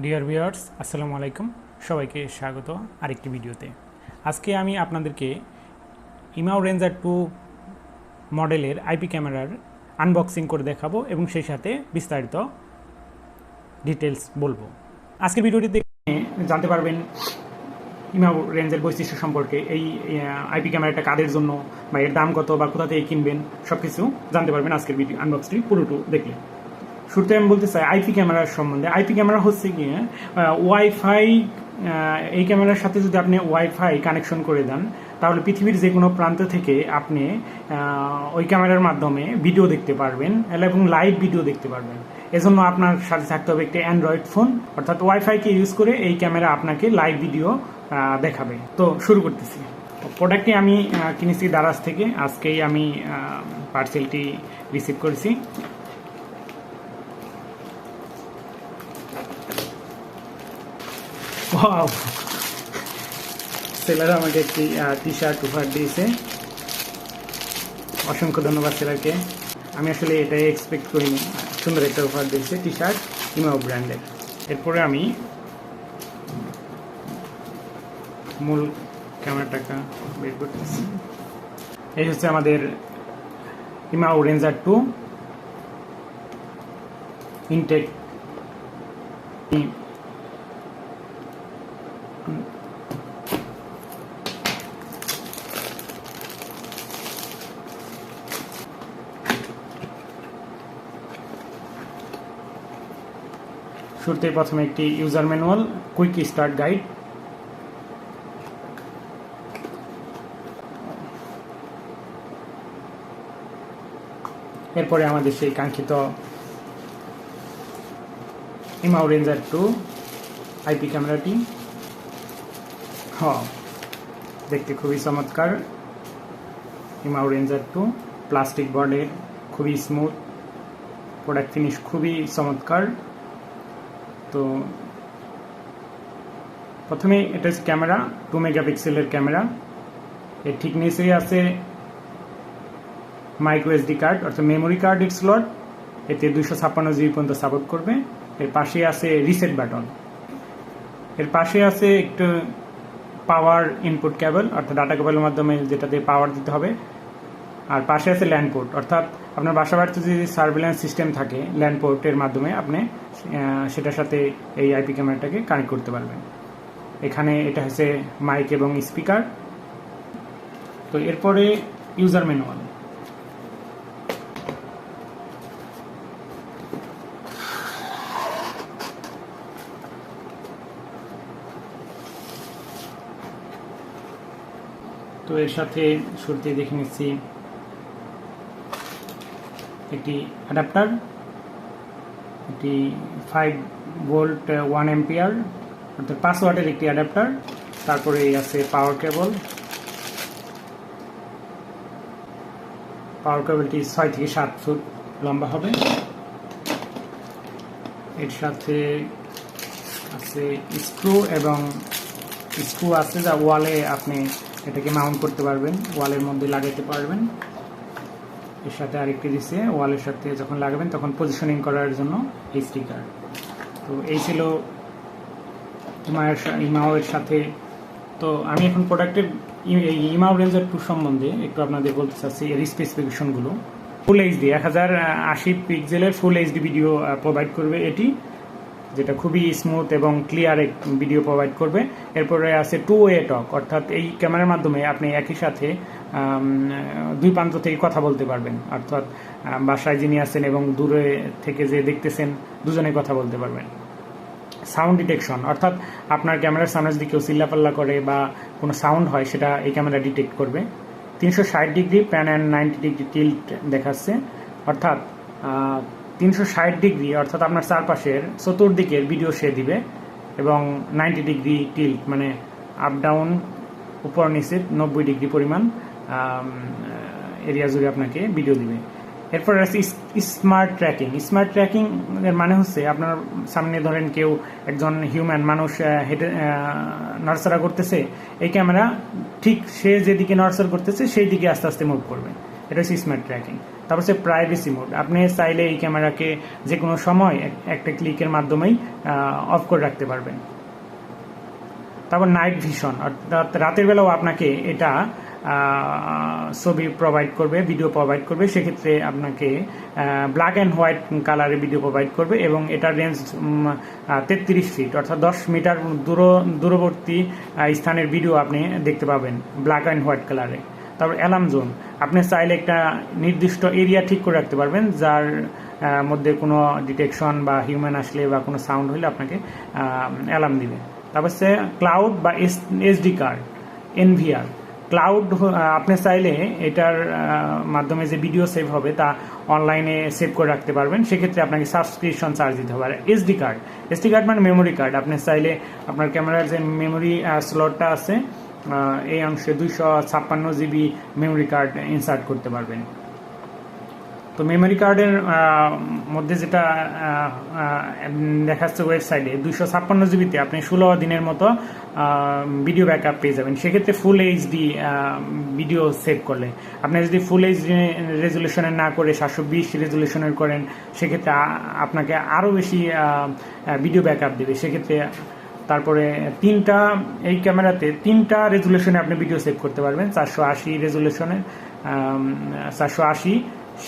Dear viewers, আসসালামু আলাইকুম। সবাইকে স্বাগত আরেকটি ভিডিওতে। আজকে আমি আপনাদেরকে ইমাউ রেঞ্জার 2 মডেলের আইপি ক্যামেরার আনবক্সিং করে দেখাবো এবং সেই সাথে বিস্তারিত ডিটেলস বলবো। আজকের ভিডিওটিতে জানতে পারবেন ইমাউ রেঞ্জের বৈশিষ্ট্য সম্পর্কে, এই আইপি ক্যামেরাটা কাদের জন্য বা এর দাম কত বা কোথা থেকে কিনবেন সব কিছু জানতে পারবেন আজকের ভিডিও আনবক্সটি পুরোটু দেখলে। শুরুতে আমি বলতে চাই আইপি ক্যামেরার সম্বন্ধে। আইপি ক্যামেরা হচ্ছে গিয়ে ওয়াইফাই, এই ক্যামেরার সাথে যদি আপনি ওয়াইফাই কানেকশন করে দেন তাহলে পৃথিবীর যে কোনো প্রান্ত থেকে আপনি ওই ক্যামেরার মাধ্যমে ভিডিও দেখতে পারবেন এবং লাইভ ভিডিও দেখতে পারবেন। এজন্য আপনার সাথে থাকতে হবে একটি অ্যান্ড্রয়েড ফোন, অর্থাৎ ওয়াইফাইকে ইউজ করে এই ক্যামেরা আপনাকে লাইভ ভিডিও দেখাবে। তো শুরু করতেছি। প্রোডাক্টটি আমি কিনেছি দারাজ থেকে। আজকেই আমি পার্সেলটি রিসিভ করেছি। ওয়াও, সেলার আমাকে একটি টি শার্ট উপহার দিয়েছে। অসংখ্য ধন্যবাদ সেলারকে। আমি আসলে এটাই এক্সপেক্ট করিনি, সুন্দর একটা উপহার দিয়েছে টি শার্ট ইমাউ ব্র্যান্ডের। এরপরে আমি মূল ক্যামেরাটাকে বের করতেছি। এই হচ্ছে আমাদের ইমাউ রেঞ্জার 2 ইনটেক। শুরুতে প্রথমে একটি user manual, quick start guide. এরপরে আমাদের সেই কাঙ্ক্ষিত ইমাউ রেঞ্জার 2 আইপি ক্যামেরাটি। দেখতে খুবই চমৎকার। ইমাউ রেঞ্জার 2 প্লাস্টিক বর্ডের, খুবই স্মুথ, প্রোডাক্ট ফিনিশ খুবই চমৎকার। তো প্রথমে এটা হচ্ছে ক্যামেরা, 2 মেগাপিক্সেলের ক্যামেরা। এর ঠিক নিচেই আছে মাইক্রো এসডি কার্ড, অর্থাৎ মেমোরি কার্ডের স্লট। এতে 256 জিবি পর্যন্ত সাপোর্ট করবে। এর পাশে আছে রিসেট বাটন। এর পাশে আছে একটু পাওয়ার ইনপুট কেবল, অর্থাৎ ডাটা কেবলের মাধ্যমে যেটাতে পাওয়ার দিতে হবে। আর পাশে আছে ল্যান্ড পোর্ট, অর্থাৎ আপনার বাসা বাড়িতে যদি সার্ভেলেন্স সিস্টেম থাকে ল্যান্ড পোর্টের মাধ্যমে আপনি সেটার সাথে এই আইপি ক্যামেরাটাকে কানেক্ট করতে পারবেন। এখানে এটা হচ্ছে মাইক এবং স্পিকার। তো এরপরে ইউজার ম্যানুয়াল। তো এর সাথে শুরুতে দেখে নিচ্ছি একটি অ্যাডাপ্টার, একটি 5 ভোল্ট 1 অ্যাম্পিয়ার অর্থাৎ 5 ওয়াটের একটি অ্যাডাপ্টার। তারপরে আছে পাওয়ার কেবল। পাওয়ার কেবলটি 6 থেকে 7 ফুট লম্বা হবে। এর সাথে আছে স্ক্রু এবং স্ক্রু আছে যা ওয়ালে আপনি এটাকে মাউন্ট করতে পারবেন, ওয়ালের মধ্যে লাগাতে পারবেন। এর সাথে আরেকটি দিচ্ছে, ওয়ালের সাথে যখন লাগাবেন তখন পজিশনিং করার জন্য এই স্টিকার। তো এই ছিল ইমাউ এর সাথে। তো আমি এখন প্রোডাক্টের ইমাউ রেঞ্জার 2 সম্বন্ধে একটু আপনাদের বলতে চাচ্ছি। এর স্পেসিফিকেশনগুলো ফুল এইচডি 1080 পিক্সেলের ফুল এইচডি ভিডিও প্রোভাইড করবে এটি, যেটা খুবই স্মুথ এবং ক্লিয়ার ভিডিও প্রোভাইড করবে। এরপরে আছে 2 ওয়ে টক, অর্থাৎ এই ক্যামেরার মাধ্যমে আপনি একই সাথে 2 প্রান্ত থেকে কথা বলতে পারবেন, অর্থাৎ বাসায় যিনি আছেন এবং দূরে থেকে যে দেখতেছেন দুজনে কথা বলতে পারবেন। সাউন্ড ডিটেকশন, অর্থাৎ আপনার ক্যামেরার সামনে যদি কেউ চিল্লাপাল্লা করে বা কোনো সাউন্ড হয় সেটা এই ক্যামেরা ডিটেক্ট করবে। 360 degree pan and 90 degree tilt দেখাচ্ছে, অর্থাৎ 360 ডিগ্রি অর্থাৎ আপনার চারপাশের চতুর্দিকের ভিডিও সে দিবে এবং 90 ডিগ্রি টিল্ট মানে আপ ডাউন উপর নিচে 90 ডিগ্রি পরিমাণ এরিয়া জুড়ে আপনাকে ভিডিও দিবে। এরপর আছে স্মার্ট ট্র্যাকিং। স্মার্ট ট্র্যাকিং এর মানে হচ্ছে আপনার সামনে ধরেন কেউ একজন হিউম্যান মানুষ হেঁটে নড়াচড়া করতেছে, এই ক্যামেরা ঠিক সে যেদিকে নড়াচড়া করতেছে সেই দিকে আস্তে আস্তে মুভ করবে। এটা হচ্ছে স্মার্ট ট্র্যাকিং। তারপর হচ্ছে প্রাইভেসি মোড, আপনি চাইলে এই ক্যামেরাকে যে কোনো সময় একটা ক্লিকের মাধ্যমেই অফ করে রাখতে পারবেন। তারপর নাইট ভিশন, অর্থাৎ রাতের বেলাও আপনাকে এটা ছবি প্রোভাইড করবে, ভিডিও প্রোভাইড করবে। সেক্ষেত্রে আপনাকে ব্ল্যাক অ্যান্ড হোয়াইট কালারের ভিডিও প্রোভাইড করবে এবং এটার রেঞ্জ 33 ফিট, অর্থাৎ 10 মিটার দূরবর্তী স্থানের ভিডিও আপনি দেখতে পাবেন ব্ল্যাক অ্যান্ড হোয়াইট কালারে। তারপর অ্যালার্ম জোন, আপনি চাইলে একটা নির্দিষ্ট এরিয়া ঠিক করে রাখতে পারবেন যার মধ্যে কোনো ডিটেকশন বা হিউম্যান আসলে বা কোনো সাউন্ড হলে আপনাকে অ্যালার্ম দিবে। তারপর হচ্ছে ক্লাউড বা এসডি কার্ড, এনভিআর। ক্লাউড আপনি চাইলে এটার মাধ্যমে যে ভিডিও সেভ হবে তা অনলাইনে সেভ করে রাখতে পারবেন, সেক্ষেত্রে আপনাকে সাবস্ক্রিপশন চার্জ দিতে হবে। এসডি কার্ড মানে মেমোরি কার্ড, আপনি চাইলে আপনার ক্যামেরার যে মেমোরি স্লটটা আছে এই অংশে 256 GB মেমোরি কার্ড ইনসার্ট করতে পারবেন। তো মেমোরি কার্ডের মধ্যে যেটা দেখাচ্ছে ওয়েবসাইটে 256 জিবিতে আপনি 16 দিনের মতো ভিডিও ব্যাকআপ পেয়ে যাবেন। সেক্ষেত্রে ফুল এইচডি ভিডিও সেভ করলে, আপনি যদি ফুল এইচডি রেজুলেশনের না করে 720 রেজুলেশনের করেন, সেক্ষেত্রে আপনাকে আরও বেশি ভিডিও ব্যাকআপ দেবে। সেক্ষেত্রে তারপরে এই ক্যামেরাতে 3টা রেজুলেশনে আপনি ভিডিও সেভ করতে পারবেন, 480 রেজুলেশনের, 480,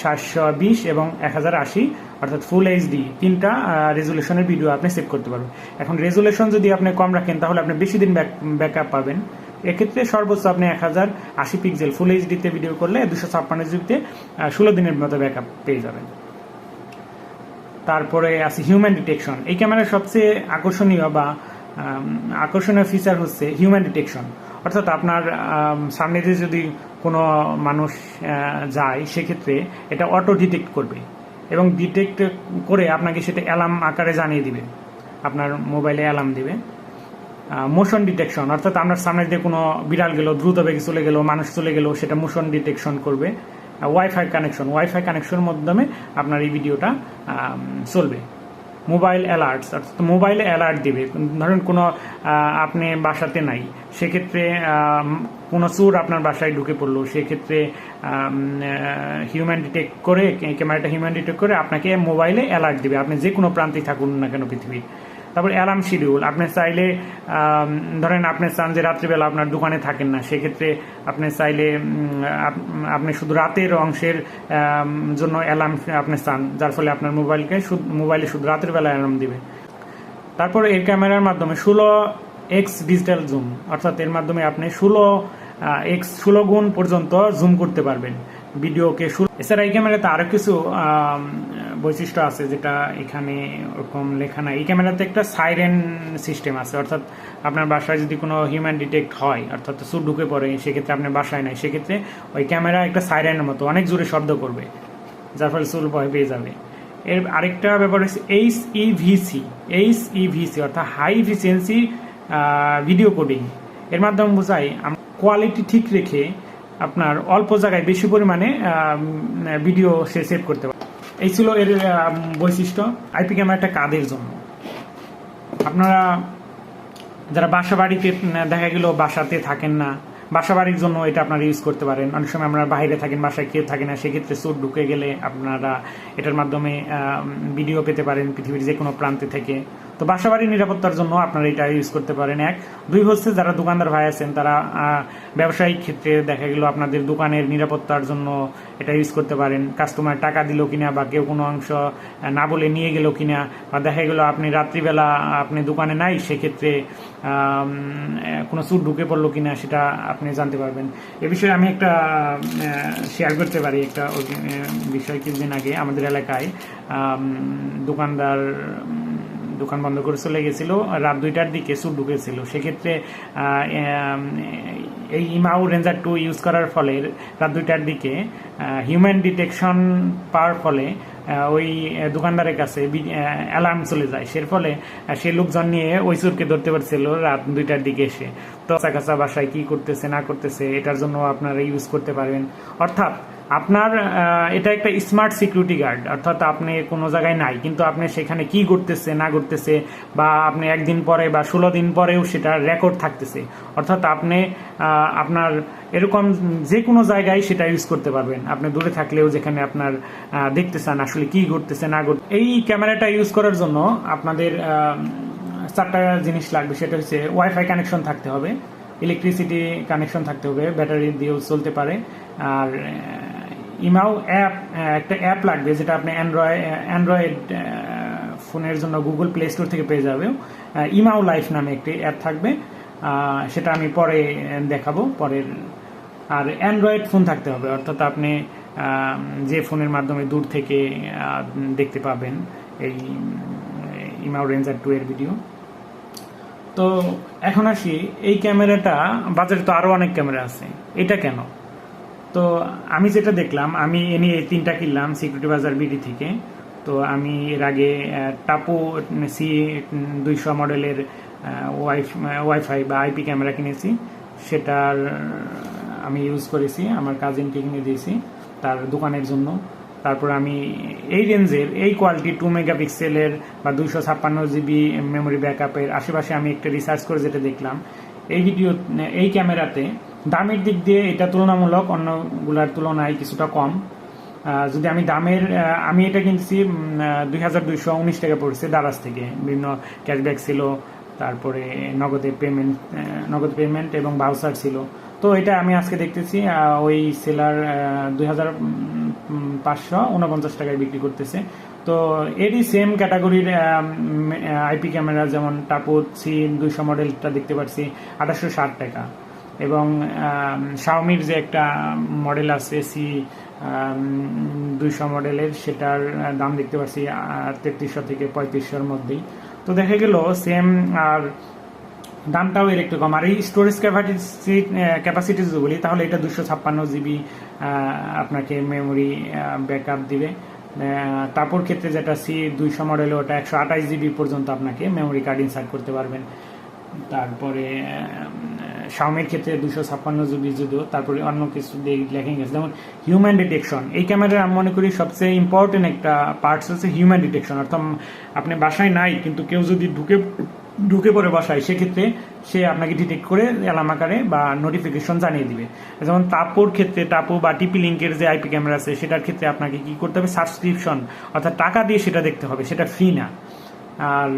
720 এবং 1080, অর্থাৎ ফুল এইচডি 3টা রেজুলেশনের ভিডিও আপনি সেভ করতে পারবেন। এখন রেজুলেশন যদি আপনি কম রাখেন তাহলে আপনি বেশি দিন ব্যাকআপ পাবেন। এক্ষেত্রে সর্বোচ্চ আপনি 1080 পিক্সেল ফুল এইচডিতে ভিডিও করলে 256 জিবিতে 16 দিনের মতো ব্যাকআপ পেয়ে যাবেন। তারপরে আছে হিউম্যান ডিটেকশন। এই ক্যামেরার সবচেয়ে আকর্ষণীয় ফিচার হচ্ছে হিউম্যান ডিটেকশন, অর্থাৎ আপনার সামনে দিয়ে যদি কোনো মানুষ যায় সেক্ষেত্রে এটা অটো ডিটেক্ট করবে এবং ডিটেক্ট করে আপনাকে সেটা অ্যালার্ম আকারে জানিয়ে দিবে, আপনার মোবাইলে অ্যালার্ম দিবে। মোশন ডিটেকশন, অর্থাৎ আপনার সামনে দিয়ে কোনো বিড়াল গেল, দ্রুত বেগে চলে গেল, মানুষ চলে গেল, সেটা মোশন ডিটেকশন করবে। ওয়াইফাই কানেকশনের মাধ্যমে আপনার এই ভিডিওটা চলবে। মোবাইল অ্যালার্টস, অর্থাৎ মোবাইলে অ্যালার্ট দিবে, ধরেন কোনো আপনি বাসাতে নাই, সেক্ষেত্রে কোনো চোর আপনার বাসায় ঢুকে পড়লো, সেক্ষেত্রে ক্যামেরাটা হিউম্যান ডিটেক্ট করে আপনাকে মোবাইলে অ্যালার্ট দিবে, আপনি যে কোনো প্রান্তে থাকুন না কেন পৃথিবীর। তারপর অ্যালার্ম শিডিউল, আপনি চাইলে ধরেন আপনি চান যে রাত্রিবেলা আপনার দোকানে থাকেন না, সেক্ষেত্রে আপনি চাইলে আপনি শুধু রাতের অংশের জন্য অ্যালার্ম আপনি চান, যার ফলে আপনার মোবাইলে শুধু রাতের বেলা অ্যালার্ম দিবে। তারপর এর ক্যামেরার মাধ্যমে 16x ডিজিটাল জুম, অর্থাৎ এর মাধ্যমে আপনি 16 গুণ পর্যন্ত জুম করতে পারবেন ভিডিওকে। এছাড়া এই ক্যামেরাতে আরো কিছু বৈশিষ্ট্য আছে যেটা এখানে ওরকম লেখা নাই। এই ক্যামেরাতে একটা সাইরেন সিস্টেম আছে, অর্থাৎ আপনার বাসায় যদি কোনো হিউম্যান ডিটেক্ট হয়, অর্থাৎ চোর ঢুকে পড়ে, সেক্ষেত্রে আপনার বাসায় নাই, সেক্ষেত্রে ওই ক্যামেরা একটা সাইরেনের মতো অনেক জোরে শব্দ করবে, যার ফলে চোর ভয় পেয়ে যাবে। এর আরেকটা ব্যাপার হচ্ছে HEVC, অর্থাৎ হাই এফিসিয়েন্সি ভিডিও কোডিং। এর মাধ্যমে বোঝায় কোয়ালিটি ঠিক রেখে আপনার অল্প জায়গায় বেশি পরিমাণে ভিডিও সে সেভ করতে পারে। এই ছিল এর বৈশিষ্ট্য। আইপি ক্যামেরাটা কাদের জন্য? আপনারা যারা বাসা বাড়িতে দেখা গেল বাসাতে থাকেন না, বাসা বাড়ির জন্য এটা আপনারা ইউজ করতে পারেন। অনেক সময় আমরা বাইরে থাকেন, বাসায় কেউ থাকে না, সেক্ষেত্রে চোর ঢুকে গেলে আপনারা এটার মাধ্যমে ভিডিও পেতে পারেন পৃথিবীর যে কোনো প্রান্তে থেকে। তো বাসা বাড়ির নিরাপত্তার জন্য আপনারা এটা ইউজ করতে পারেন। 2 হচ্ছে যারা দোকানদার ভাই আছেন, তারা ব্যবসায়িক ক্ষেত্রে দেখা গেল আপনাদের দোকানের নিরাপত্তার জন্য এটা ইউজ করতে পারেন। কাস্টমার টাকা দিল কিনা বা কেউ কোনো অংশ না বলে নিয়ে গেল কিনা, বা দেখা গেল আপনি রাত্রিবেলা আপনি দোকানে নাই, সেক্ষেত্রে কোনো চোর ঢুকে পড়লো কিনা সেটা আপনি জানতে পারবেন। এ বিষয়ে আমি একটা শেয়ার করতে পারি। একটা বিষয় কিছুদিন আগে আমাদের এলাকায় দোকান বন্ধ করে চলে গেছিল, রাত 2টার দিকে চোর ঢুকেছিল। সেক্ষেত্রে এই ইমাউ রেঞ্জার 2 ইউজ করার ফলে রাত 2টার দিকে হিউম্যান ডিটেকশন পাওয়ার ফলে ওই দোকানদারের কাছে অ্যালার্ম চলে যায়। সের ফলে সে লোকজন নিয়ে ওই চোরকে ধরতে পারছিল রাত 2টার দিকে এসে। তো কাছা বাসায় কি করতেছে না করতেছে এটার জন্য আপনারা ইউজ করতে পারবেন। অর্থাৎ আপনার এটা একটা স্মার্ট সিকিউরিটি গার্ড, অর্থাৎ আপনি কোনো জায়গায় নাই কিন্তু আপনি সেখানে কি করতেছে না করতেছে, বা আপনি একদিন পরে বা 16 দিন পরেও সেটা রেকর্ড থাকতেছে, অর্থাৎ আপনি আপনার এরকম যে কোনো জায়গায় সেটা ইউজ করতে পারবেন, আপনি দূরে থাকলেও যেখানে আপনার দেখতেছেন আসলে কি ঘটতেছে না ঘটছে। এই ক্যামেরাটা ইউজ করার জন্য আপনাদের 4টা জিনিস লাগবে। সেটা হচ্ছে ওয়াইফাই কানেকশন থাকতে হবে, ইলেকট্রিসিটি কানেকশন থাকতে হবে, ব্যাটারি দিয়েও চলতে পারে, আর ইমাউ অ্যাপ, একটা অ্যাপ লাগবে যেটা আপনি অ্যান্ড্রয়েড ফোনের জন্য গুগল প্লে স্টোর থেকে পেয়ে যাবে। ইমাউ লাইফ নামে একটি অ্যাপ থাকবে, সেটা আমি পরে দেখাবো পরের। আর অ্যান্ড্রয়েড ফোন থাকতে হবে, অর্থাৎ আপনি যে ফোনের মাধ্যমে দূর থেকে দেখতে পাবেন এই ইমাউ রেঞ্জার 2 এর ভিডিও। তো এখন আসি, এই ক্যামেরাটা বাজারে তো আরও অনেক ক্যামেরা আছে, এটা কেন? তো আমি যেটা দেখলাম, আমি এ নিয়ে 3টা কিনলাম সিকিউরিটি বাজার বিডি থেকে। তো আমি এর আগে টাপো C200 মডেলের ওয়াইফাই বা আইপি ক্যামেরা কিনেছি, সেটার আমি ইউজ করেছি, আমার কাজিনকে কিনে দিয়েছি তার দোকানের জন্য। তারপর আমি এই রেঞ্জের এই কোয়ালিটি 2 মেগাপিক্সেলের বা 256 জিবি মেমোরি ব্যাকআপের আশেপাশে আমি একটা রিসার্চ করে যেটা দেখলাম, এই ক্যামেরাতে দামের দিক দিয়ে এটা তুলনামূলক অন্যগুলার তুলনায় কিছুটা কম। যদি আমি আমি এটা কিনছি 2219 টাকা পড়ছে দারাজ থেকে, বিভিন্ন ক্যাশব্যাক ছিল, তারপরে নগদ পেমেন্ট এবং ভাউচার ছিল। তো এটা আমি আজকে দেখতেছি ওই সেলার 2549 টাকায় বিক্রি করতেছে। তো এরই সেম ক্যাটাগরির আইপি ক্যামেরা যেমন টাপো C200 মডেলটা দেখতে পাচ্ছি 2860 টাকা, এবং শাওমির যে একটা মডেল আছে C200 মডেলের, সেটার দাম দেখতে পাচ্ছি 3300 থেকে 3500-র মধ্যেই। তো দেখা গেল সেম, আর দামটাও এর একটু কম। আর এই স্টোরেজ ক্যাপাসিটি যদি বলি, তাহলে এটা 256 জিবি আপনাকে মেমোরি ব্যাকআপ দিবে। টাপোর ক্ষেত্রে যেটা C200 মডেলে, ওটা 128 জিবি পর্যন্ত আপনাকে মেমোরি কার্ড ইনসার্ট করতে পারবেন। তারপরে শাওমির ক্ষেত্রে 256 জিবি যদিও, তারপরে অন্য কিছু লেখা গেছে যেমন হিউম্যান ডিটেকশন। এই ক্যামেরার আমি মনে করি সবচেয়ে ইম্পর্টেন্ট একটা পার্টস হচ্ছে হিউম্যান ডিটেকশন, অর্থাৎ আপনি বাসায় নাই কিন্তু কেউ যদি ঢুকে পড়ে বাসায়, সেক্ষেত্রে সে আপনাকে ডিটেক্ট করে অ্যালার্ম আকারে বা নোটিফিকেশন জানিয়ে দিবে। যেমন টাপোর ক্ষেত্রে, টাপো বা টিপি লিঙ্কের যে আইপি ক্যামেরা আছে, সেটার ক্ষেত্রে আপনাকে কি করতে হবে, সাবস্ক্রিপশন, অর্থাৎ টাকা দিয়ে সেটা দেখতে হবে, সেটা ফ্রি না। আর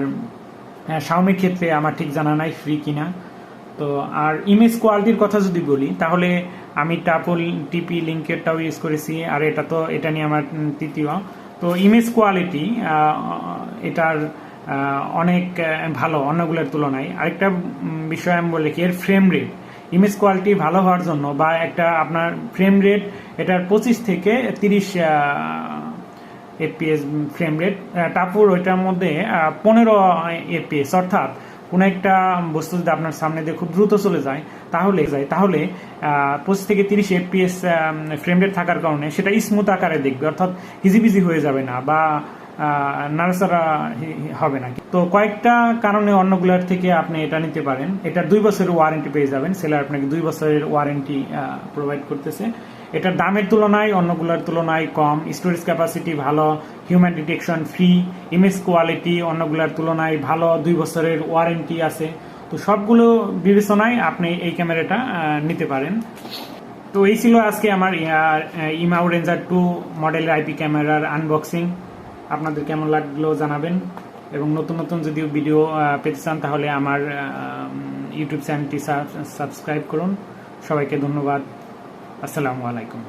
শাওমির ক্ষেত্রে আমার ঠিক জানা নাই ফ্রি কিনা। তো আর ইমেজ কোয়ালিটির কথা যদি বলি, তাহলে আমি টিপি লিঙ্কেরটাও ইউজ করেছি, আর এটা নিয়ে আমার তৃতীয়। তো ইমেজ কোয়ালিটি এটার অনেক ভালো অন্যগুলোর তুলনায়। আরেকটা বিষয় আমি বলে কি, এর ফ্রেম রেট, ইমেজ কোয়ালিটি ভালো হওয়ার জন্য বা একটা আপনার ফ্রেম রেট, এটার 25 থেকে 30 FPS ফ্রেম রেট। টাপুর ওইটার মধ্যে 15 FPS, অর্থাৎ কোনো একটা বস্তু যদি আপনার সামনে দিয়ে খুব দ্রুত চলে যায় তাহলে 25 থেকে 30 FPS ফ্রেম রেট থাকার কারণে সেটা স্মুথ আকারে দেখবে, অর্থাৎ হিজিবিজি হয়ে যাবে না বা নাড়াচাড়া হবে না। তো কয়েকটা কারণে অন্যগুলোর থেকে আপনি এটা নিতে পারেন। এটা 2 বছরের ওয়ারেন্টি পেয়ে যাবেন, সেলার আপনাকে 2 বছরের ওয়ারেন্টি প্রোভাইড করতেছে। এটার দামের তুলনায় অন্যগুলোর তুলনায় কম, স্টোরেজ ক্যাপাসিটি ভালো, human detection free, image quality অন্যগুলোর তুলনায় ভালো, 2 বছরের ওয়ারেন্টি আছে। তো সবগুলো বিবেচনায় আপনি এই ক্যামেরাটা নিতে পারেন। তো এই ছিল আজকে আমার ইমাউ রেঞ্জার 2 মডেলের আইপি ক্যামেরার আনবক্সিং। আপনাদের কেমন লাগলো জানাবেন, এবং নতুন নতুন যদি ভিডিও পেতে চান তাহলে আমার ইউটিউব চ্যানেলটি সাবস্ক্রাইব করুন। সবাইকে ধন্যবাদ। আসসালামু আলাইকুম।